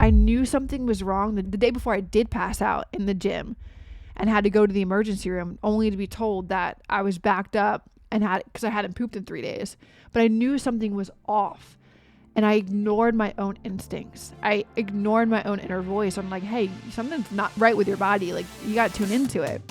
I knew something was wrong the day before I did pass out in the gym and had to go to the emergency room, only to be told that I was backed up because I hadn't pooped in 3 days. But I knew something was off, and I ignored my own instincts. I ignored my own inner voice. I'm like, hey, something's not right with your body. Like, you got to tune into it.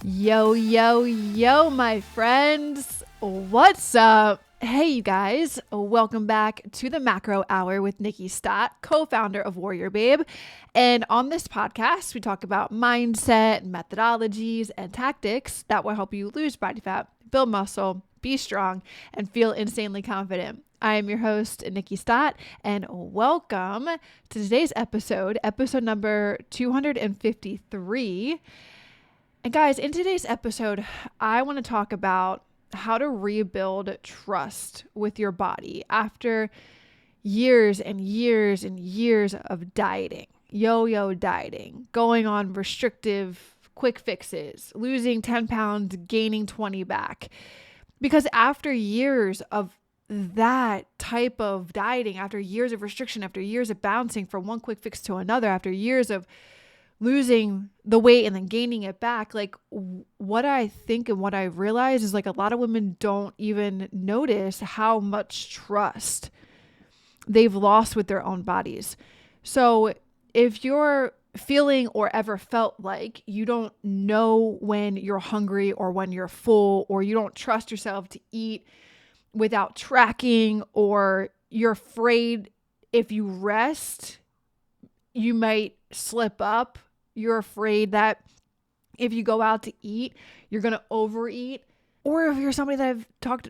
Yo, yo, yo, my friends. What's up? Hey, you guys. Welcome back to the Macro Hour with Nikki Stott, co-founder of WarriorBabe. And on this podcast, we talk about mindset, methodologies, and tactics that will help you lose body fat, build muscle, be strong, and feel insanely confident. I am your host, Nikki Stott, and welcome to today's episode number 253. And guys, in today's episode, I want to talk about how to rebuild trust with your body after years and years and years of dieting, yo-yo dieting, going on restrictive quick fixes, losing 10 pounds, gaining 20 back. Because after years of that type of dieting, after years of restriction, after years of bouncing from one quick fix to another, after years of losing the weight and then gaining it back, like what I think and what I realize is like a lot of women don't even notice how much trust they've lost with their own bodies. So if you're feeling or ever felt like you don't know when you're hungry or when you're full, or you don't trust yourself to eat without tracking, or you're afraid if you rest, you might slip up, you're afraid that if you go out to eat, you're going to overeat. Or if you're somebody that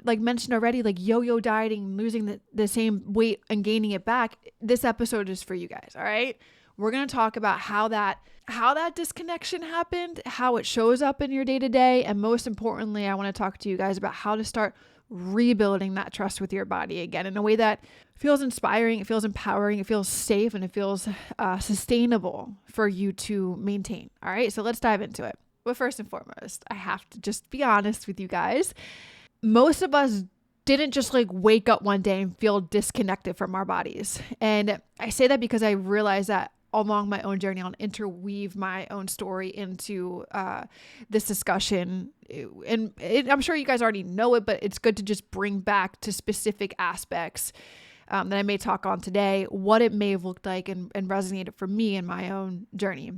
I've mentioned already, like yo-yo dieting, losing the same weight and gaining it back, this episode is for you guys. All right. We're going to talk about how that disconnection happened, how it shows up in your day to day. And most importantly, I want to talk to you guys about how to start rebuilding that trust with your body again in a way that feels inspiring, it feels empowering, it feels safe, and it feels sustainable for you to maintain. All right, so let's dive into it. But first and foremost, I have to just be honest with you guys. Most of us didn't just like wake up one day and feel disconnected from our bodies. And I say that because I realized that along my own journey, I'll interweave my own story into this discussion. And I'm sure you guys already know it, but it's good to just bring back to specific aspects that I may talk on today, what it may have looked like and resonated for me in my own journey.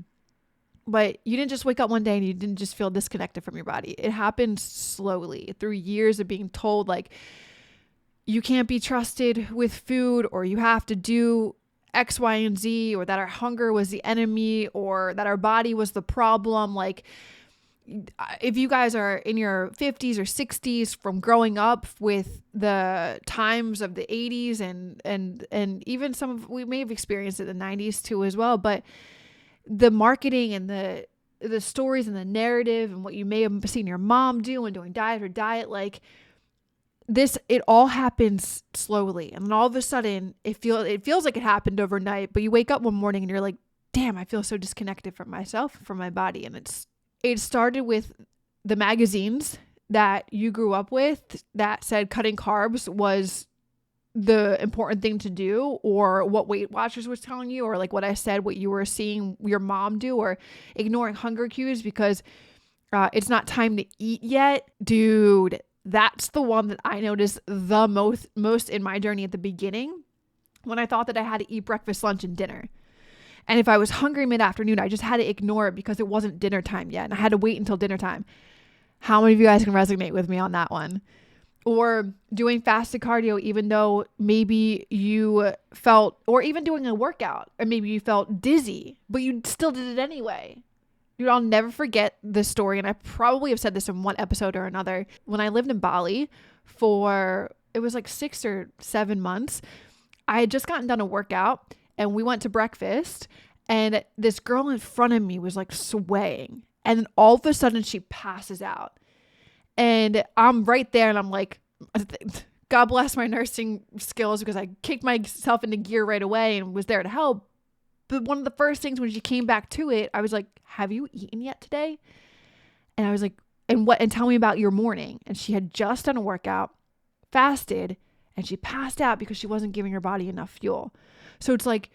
But you didn't just wake up one day and you didn't just feel disconnected from your body. It happened slowly through years of being told like you can't be trusted with food, or you have to do X, Y, and Z, or that our hunger was the enemy, or that our body was the problem. Like if you guys are in your 50s or 60s from growing up with the times of the 80s and even we may have experienced it in the 90s too as well, but the marketing and the stories and the narrative and what you may have seen your mom do and doing diet or diet, like this, it all happens slowly. And then all of a sudden it feels like it happened overnight, but you wake up one morning and you're like, damn, I feel so disconnected from myself, from my body. And it started with the magazines that you grew up with that said cutting carbs was the important thing to do, or what Weight Watchers was telling you, or like what I said, what you were seeing your mom do, or ignoring hunger cues because it's not time to eat yet. Dude, that's the one that I noticed the most in my journey at the beginning, when I thought that I had to eat breakfast, lunch, and dinner. And if I was hungry mid-afternoon, I just had to ignore it because it wasn't dinner time yet. And I had to wait until dinner time. How many of you guys can resonate with me on that one? Or doing fasted cardio, even though maybe you felt, or even doing a workout, or maybe you felt dizzy, but you still did it anyway. Dude, I'll never forget this story, and I probably have said this in one episode or another. When I lived in Bali it was like 6 or 7 months, I had just gotten done a workout, and we went to breakfast, and this girl in front of me was like swaying, and then all of a sudden she passes out. And I'm right there, and I'm like, God bless my nursing skills, because I kicked myself into gear right away and was there to help. But one of the first things when she came back to it, I was like, have you eaten yet today? And I was like, and tell me about your morning. And she had just done a workout, fasted and she passed out because she wasn't giving her body enough fuel. So it's like,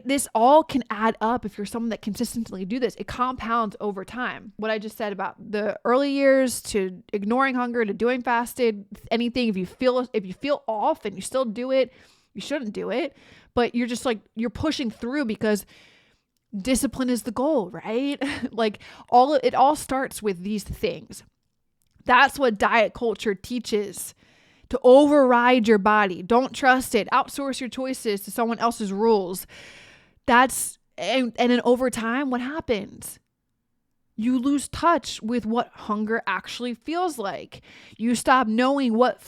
this all can add up if you're someone that consistently do this. It compounds over time. What I just said about the early years to ignoring hunger to doing fasted, anything, if you feel off and you still do it, you shouldn't do it. But you're just like, you're pushing through because discipline is the goal, right? Like it all starts with these things. That's what diet culture teaches. To override your body. Don't trust it. Outsource your choices to someone else's rules. And then over time, what happens? You lose touch with what hunger actually feels like. You stop knowing what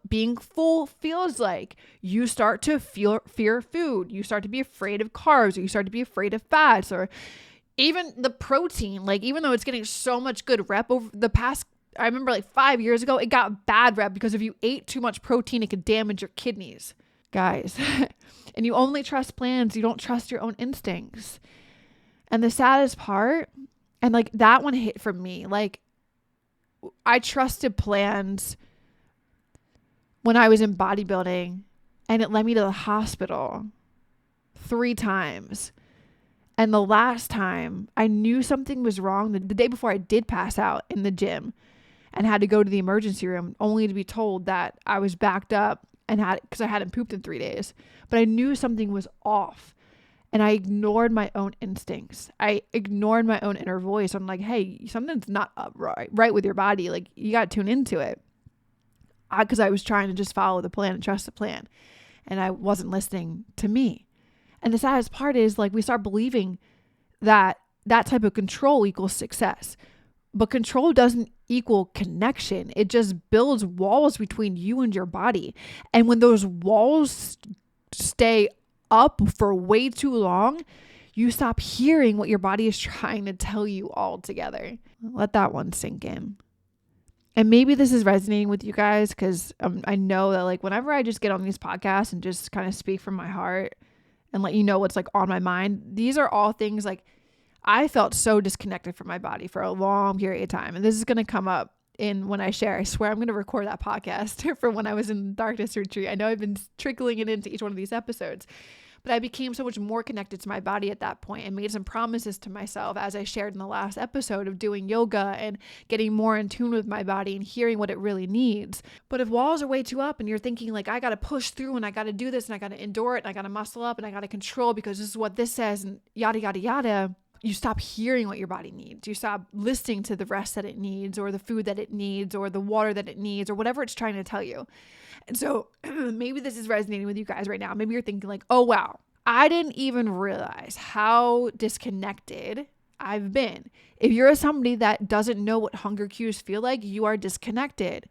being full feels like. You start to fear food. You start to be afraid of carbs, or you start to be afraid of fats, or even the protein. Like, even though it's getting so much good rep over the past, I remember like 5 years ago, it got bad rep because if you ate too much protein, it could damage your kidneys, guys. And you only trust plans. You don't trust your own instincts. And the saddest part, and like that one hit for me, like I trusted plans when I was in bodybuilding, and it led me to the hospital 3 times. And the last time I knew something was wrong, the day before I did pass out in the gym and had to go to the emergency room, only to be told that I was backed up and because I hadn't pooped in 3 days. But I knew something was off, and I ignored my own instincts. I ignored my own inner voice. I'm like, hey, something's not right with your body. Like, you got to tune into it. Because I was trying to just follow the plan and trust the plan, and I wasn't listening to me. And the saddest part is, like, we start believing that type of control equals success. But control doesn't equal connection. It just builds walls between you and your body. And when those walls stay up for way too long, you stop hearing what your body is trying to tell you altogether. Let that one sink in. And maybe this is resonating with you guys, because I know that, like, whenever I just get on these podcasts and just kind of speak from my heart and let you know what's like on my mind, these are all things like I felt so disconnected from my body for a long period of time. And this is going to come up when I share. I swear I'm going to record that podcast for when I was in darkness retreat. I know I've been trickling it into each one of these episodes, but I became so much more connected to my body at that point and made some promises to myself, as I shared in the last episode, of doing yoga and getting more in tune with my body and hearing what it really needs. But if walls are way too up and you're thinking like, I got to push through and I got to do this and I got to endure it and I got to muscle up and I got to control because this is what this says and yada, yada, yada, you stop hearing what your body needs. You stop listening to the rest that it needs, or the food that it needs, or the water that it needs, or whatever it's trying to tell you. And so maybe this is resonating with you guys right now. Maybe you're thinking like, oh, wow, I didn't even realize how disconnected I've been. If you're somebody that doesn't know what hunger cues feel like, you are disconnected.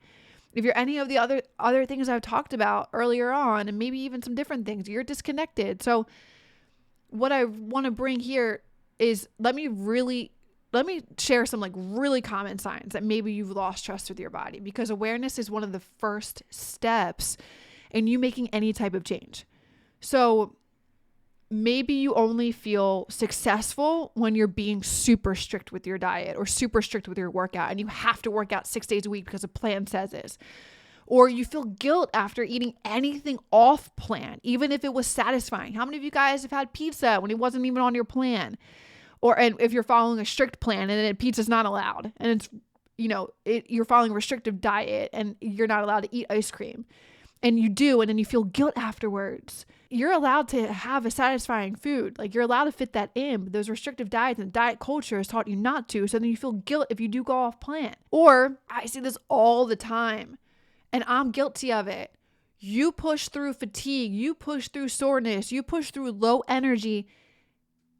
If you're any of the other things I've talked about earlier on, and maybe even some different things, you're disconnected. So what I want to bring here is let me share some like really common signs that maybe you've lost trust with your body, because awareness is one of the first steps in you making any type of change. So maybe you only feel successful when you're being super strict with your diet or super strict with your workout, and you have to work out 6 days a week because a plan says this. Or you feel guilt after eating anything off plan, even if it was satisfying. How many of you guys have had pizza when it wasn't even on your plan? And if you're following a strict plan and then pizza's not allowed, and it's, you're following a restrictive diet and you're not allowed to eat ice cream, and you do, and then you feel guilt afterwards. You're allowed to have a satisfying food. Like, you're allowed to fit that in, but those restrictive diets and diet culture has taught you not to. So then you feel guilt if you do go off plan. Or I see this all the time, and I'm guilty of it. You push through fatigue, you push through soreness, you push through low energy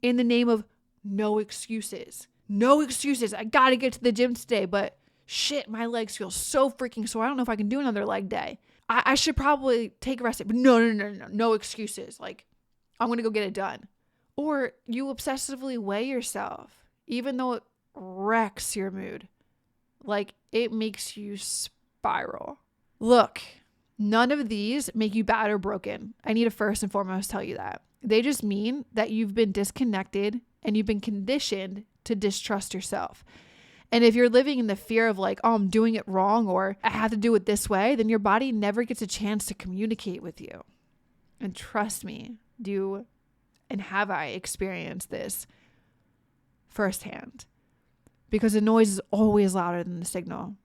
in the name of no excuses. No excuses. I got to get to the gym today, but shit, my legs feel so freaking sore. I don't know if I can do another leg day. I should probably take a rest day, but no excuses. Like, I'm going to go get it done. Or you obsessively weigh yourself, even though it wrecks your mood. Like, it makes you spiral. Look, none of these make you bad or broken. I need to first and foremost tell you that. They just mean that you've been disconnected and you've been conditioned to distrust yourself. And if you're living in the fear of like, oh, I'm doing it wrong or I have to do it this way, then your body never gets a chance to communicate with you. And trust me, have I experienced this firsthand, because the noise is always louder than the signal.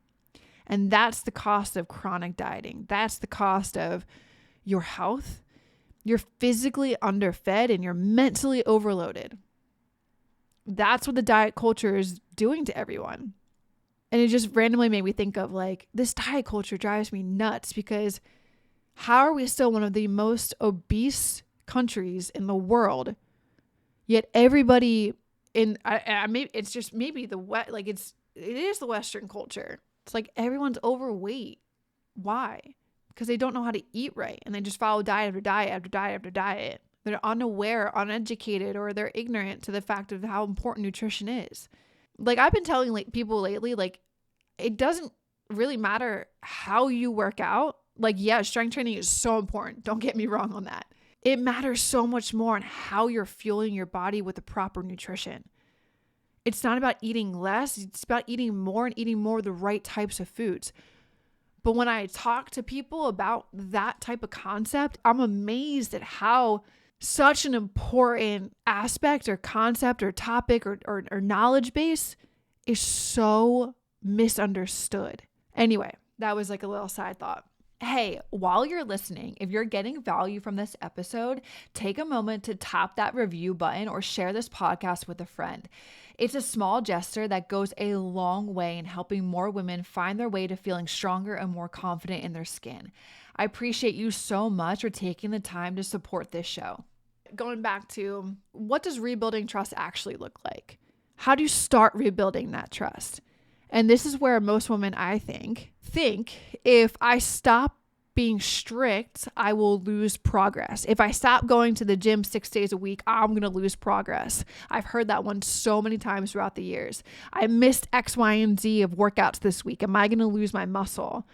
And that's the cost of chronic dieting. That's the cost of your health. You're physically underfed and you're mentally overloaded. That's what the diet culture is doing to everyone. And it just randomly made me think of like, this diet culture drives me nuts, because how are we still one of the most obese countries in the world? Yet everybody it's just maybe it is the Western culture. It's like everyone's overweight. Why? Because they don't know how to eat right, and they just follow diet after diet after diet after diet. They're unaware, uneducated, or they're ignorant to the fact of how important nutrition is. Like I've been telling like people lately, like it doesn't really matter how you work out. Like, yeah, strength training is so important. Don't get me wrong on that. It matters so much more on how you're fueling your body with the proper nutrition. It's not about eating less. It's about eating more, and eating more of the right types of foods. But when I talk to people about that type of concept, I'm amazed at how such an important aspect or concept or topic or knowledge base is so misunderstood. Anyway, that was like a little side thought. Hey, while you're listening, if you're getting value from this episode, take a moment to tap that review button or share this podcast with a friend. It's a small gesture that goes a long way in helping more women find their way to feeling stronger and more confident in their skin. I appreciate you so much for taking the time to support this show. Going back to, what does rebuilding trust actually look like? How do you start rebuilding that trust? And this is where most women, I think if I stop being strict, I will lose progress. If I stop going to the gym 6 days a week, I'm going to lose progress. I've heard that one so many times throughout the years. I missed X, Y, and Z of workouts this week. Am I going to lose my muscle?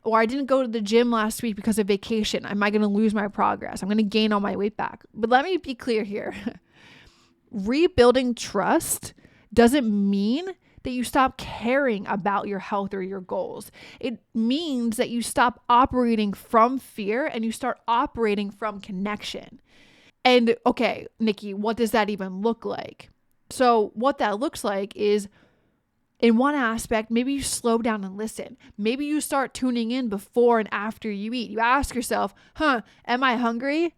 Or I didn't go to the gym last week because of vacation. Am I going to lose my progress? I'm going to gain all my weight back. But let me be clear here. Rebuilding trust doesn't mean that you stop caring about your health or your goals. It means that you stop operating from fear and you start operating from connection. And okay, Nikki, what does that even look like? So what that looks like is, in one aspect, maybe you slow down and listen. Maybe you start tuning in before and after you eat. You ask yourself, am I hungry?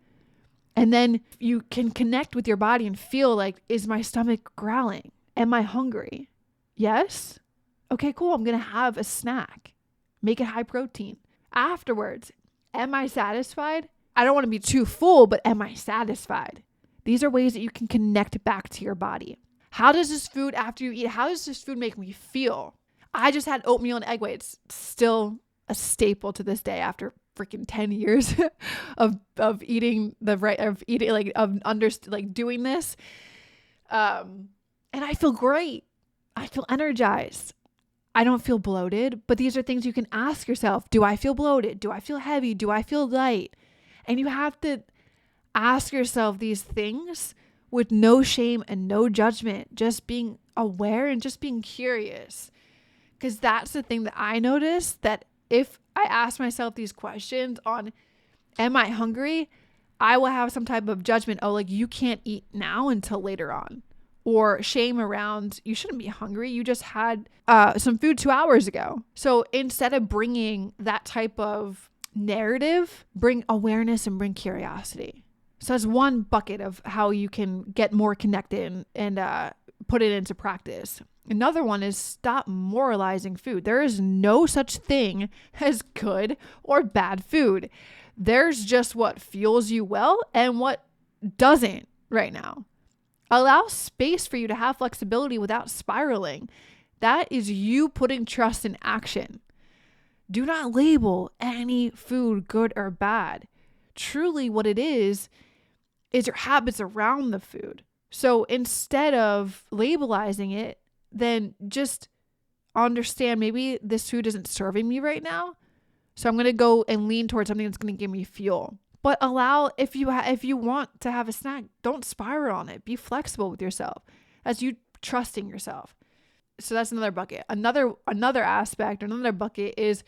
And then you can connect with your body and feel like, is my stomach growling? Am I hungry? Yes? Okay, cool. I'm going to have a snack. Make it high protein. Afterwards, am I satisfied? I don't want to be too full, but am I satisfied? These are ways that you can connect back to your body. How does this food, after you eat, how does this food make me feel? I just had oatmeal and egg white. It's still a staple to this day after freaking 10 years of eating doing this. And I feel great. I feel energized. I don't feel bloated, but these are things you can ask yourself. Do I feel bloated? Do I feel heavy? Do I feel light? And you have to ask yourself these things with no shame and no judgment, just being aware and just being curious. Because that's the thing that I noticed, that if I ask myself these questions on, am I hungry? I will have some type of judgment. Oh, like you can't eat now until later on. Or shame around, you shouldn't be hungry. You just had some food 2 hours ago. So instead of bringing that type of narrative, bring awareness and bring curiosity. So that's one bucket of how you can get more connected and put it into practice. Another one is stop moralizing food. There is no such thing as good or bad food. There's just what fuels you well and what doesn't right now. Allow space for you to have flexibility without spiraling. That is you putting trust in action. Do not label any food good or bad. Truly what it is your habits around the food. So instead of labelizing it, then just understand maybe this food isn't serving me right now. So I'm going to go and lean towards something that's going to give me fuel. But allow, if you want to have a snack, don't spiral on it. Be flexible with yourself as you trusting yourself. So that's another bucket. Another aspect, another bucket is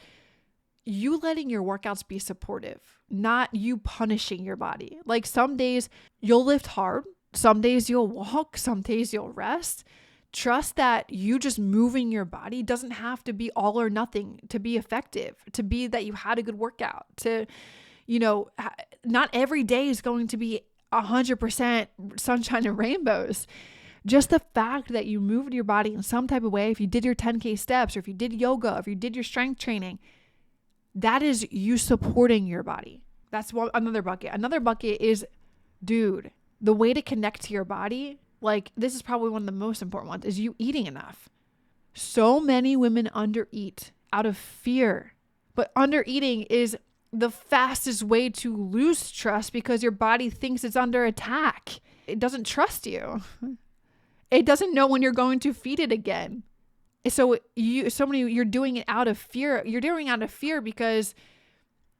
you letting your workouts be supportive, not you punishing your body. Like some days you'll lift hard, some days you'll walk, some days you'll rest. Trust that you just moving your body doesn't have to be all or nothing to be effective, to be that you had a good workout, to, not every day is going to be 100% sunshine and rainbows. Just the fact that you moved your body in some type of way, if you did your 10K steps, or if you did yoga, if you did your strength training, that is you supporting your body. That's another bucket. Another bucket is, dude, the way to connect to your body, like this is probably one of the most important ones, is you eating enough. So many women undereat out of fear, but undereating is the fastest way to lose trust because your body thinks it's under attack. It doesn't trust you. It doesn't know when you're going to feed it again. So you're doing it out of fear. You're doing it out of fear because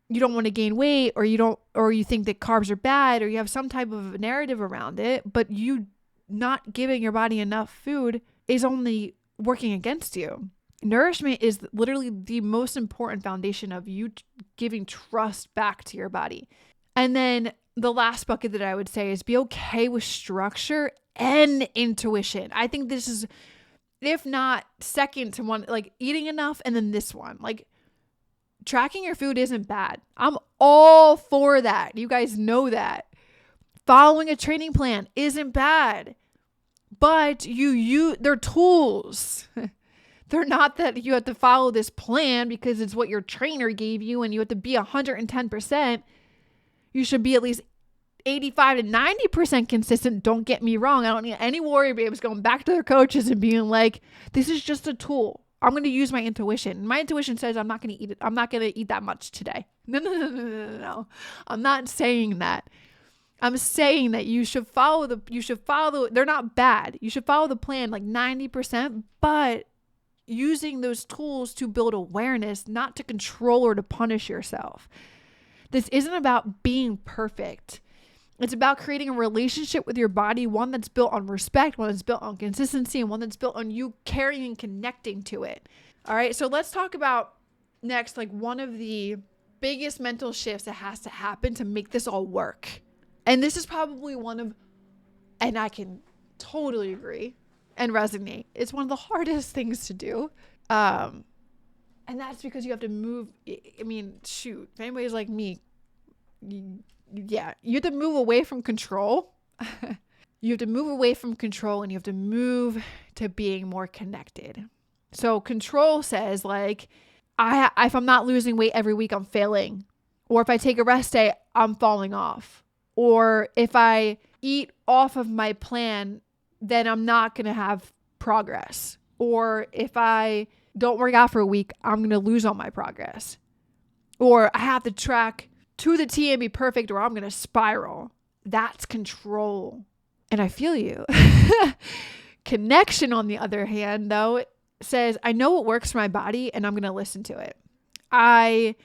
you don't want to gain weight, or you think that carbs are bad, or you have some type of narrative around it, but you not giving your body enough food is only working against you. Nourishment is literally the most important foundation of you giving trust back to your body. And then the last bucket that I would say is be okay with structure and intuition. I think this is, if not second to one, like eating enough, and then this one, like tracking your food isn't bad. I'm all for that. You guys know that. Following a training plan isn't bad, but they're tools. They're not that you have to follow this plan because it's what your trainer gave you and you have to be 110%. You should be at least 85 to 90% consistent. Don't get me wrong. I don't need any warrior babes going back to their coaches and being like, this is just a tool. I'm going to use my intuition. My intuition says I'm not going to eat it. I'm not going to eat that much today. No. I'm not saying that. I'm saying that you should follow they're not bad. You should follow the plan like 90%, but using those tools to build awareness, not to control or to punish yourself. This isn't about being perfect. It's about creating a relationship with your body, one that's built on respect, one that's built on consistency, and one that's built on you caring and connecting to it. All right, so let's talk about next, like one of the biggest mental shifts that has to happen to make this all work. And this is probably and I can totally agree and resonate, it's one of the hardest things to do. And that's because you have to move. I mean, shoot, if anybody's like me, you have to move away from control. You have to move away from control and you have to move to being more connected. So control says like, if I'm not losing weight every week, I'm failing. Or if I take a rest day, I'm falling off. Or if I eat off of my plan, then I'm not going to have progress. Or if I don't work out for a week, I'm going to lose all my progress. Or I have to track to the T and be perfect, or I'm going to spiral. That's control. And I feel you. Connection, on the other hand, though, says, I know what works for my body and I'm going to listen to it. I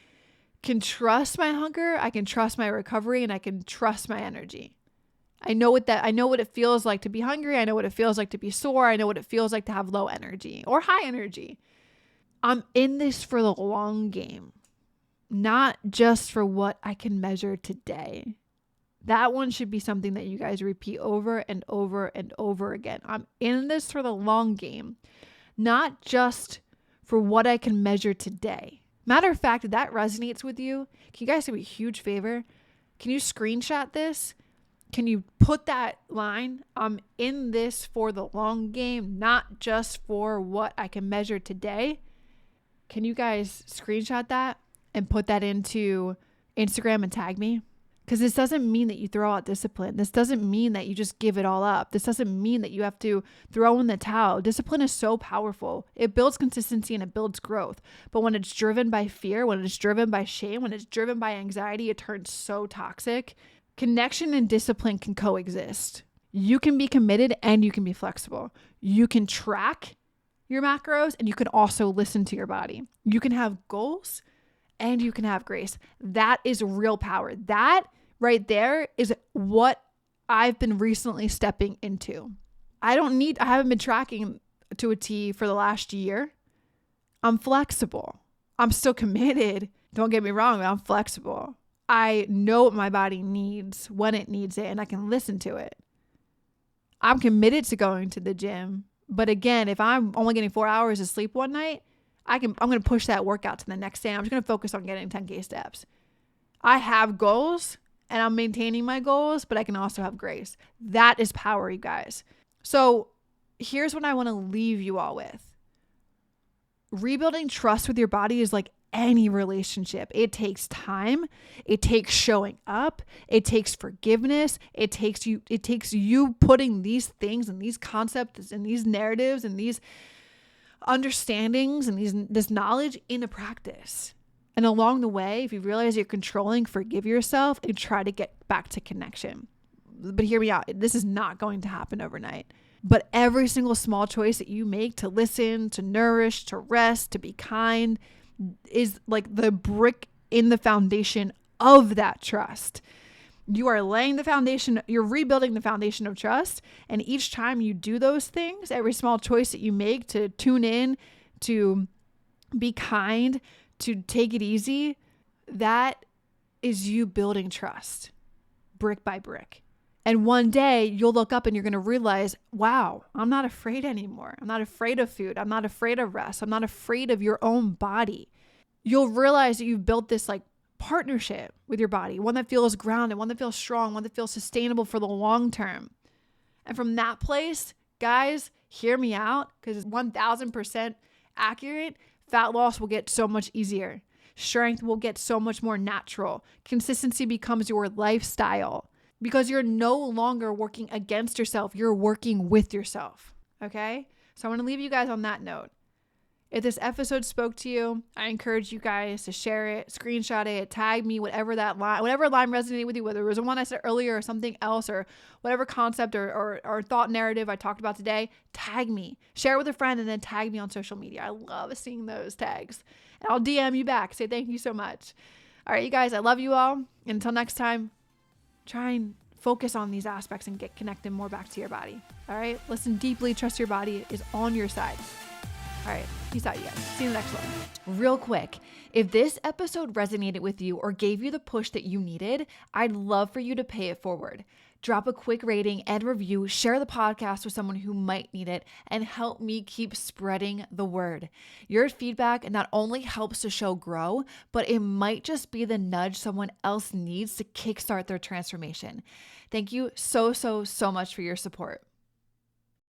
can trust my hunger. I can trust my recovery, and I can trust my energy. I know what it feels like to be hungry. I know what it feels like to be sore. I know what it feels like to have low energy or high energy. I'm in this for the long game, not just for what I can measure today. That one should be something that you guys repeat over and over and over again. I'm in this for the long game, not just for what I can measure today. Matter of fact, if that resonates with you, can you guys do me a huge favor? Can you screenshot this? Can you put that line? I'm in this for the long game, not just for what I can measure today. Can you guys screenshot that and put that into Instagram and tag me? Because this doesn't mean that you throw out discipline. This doesn't mean that you just give it all up. This doesn't mean that you have to throw in the towel. Discipline is so powerful. It builds consistency and it builds growth. But when it's driven by fear, when it's driven by shame, when it's driven by anxiety, it turns so toxic. Connection and discipline can coexist. You can be committed and you can be flexible. You can track your macros and you can also listen to your body. You can have goals and you can have grace. That is real power. That right there is what I've been recently stepping into. I haven't been tracking to a T for the last year. I'm flexible. I'm still committed. Don't get me wrong, I'm flexible. I know what my body needs when it needs it, and I can listen to it. I'm committed to going to the gym. But again, if I'm only getting 4 hours of sleep one night, I'm going to push that workout to the next day. I'm just going to focus on getting 10K steps. I have goals and I'm maintaining my goals, but I can also have grace. That is power, you guys. So here's what I want to leave you all with. Rebuilding trust with your body is like any relationship. It takes time. It takes showing up. It takes forgiveness. It takes you putting these things and these concepts and these narratives and these understandings and this knowledge into practice. And along the way, if you realize you're controlling, forgive yourself and try to get back to connection. But hear me out. This is not going to happen overnight. But every single small choice that you make to listen, to nourish, to rest, to be kind is like the brick in the foundation of that trust. You are laying the foundation, you're rebuilding the foundation of trust. And each time you do those things, every small choice that you make to tune in, to be kind, to take it easy, that is you building trust brick by brick. And one day you'll look up and you're going to realize, wow, I'm not afraid anymore. I'm not afraid of food. I'm not afraid of rest. I'm not afraid of your own body. You'll realize that you've built this like partnership with your body, one that feels grounded, one that feels strong, one that feels sustainable for the long term. And from that place, guys, hear me out, because it's 1000% accurate. Fat loss will get so much easier. Strength will get so much more natural. Consistency becomes your lifestyle because you're no longer working against yourself. You're working with yourself. Okay? So I want to leave you guys on that note. If this episode spoke to you, I encourage you guys to share it, screenshot it, tag me, whatever line resonated with you, whether it was the one I said earlier or something else, or whatever concept or thought narrative I talked about today, tag me. Share with a friend and then tag me on social media. I love seeing those tags. And I'll DM you back. Say thank you so much. All right, you guys, I love you all. And until next time, try and focus on these aspects and get connected more back to your body. All right? Listen deeply. Trust your body is on your side. All right. Peace out, you guys. See you in the next one. Real quick, if this episode resonated with you or gave you the push that you needed, I'd love for you to pay it forward. Drop a quick rating and review, share the podcast with someone who might need it, and help me keep spreading the word. Your feedback not only helps the show grow, but it might just be the nudge someone else needs to kickstart their transformation. Thank you so much for your support.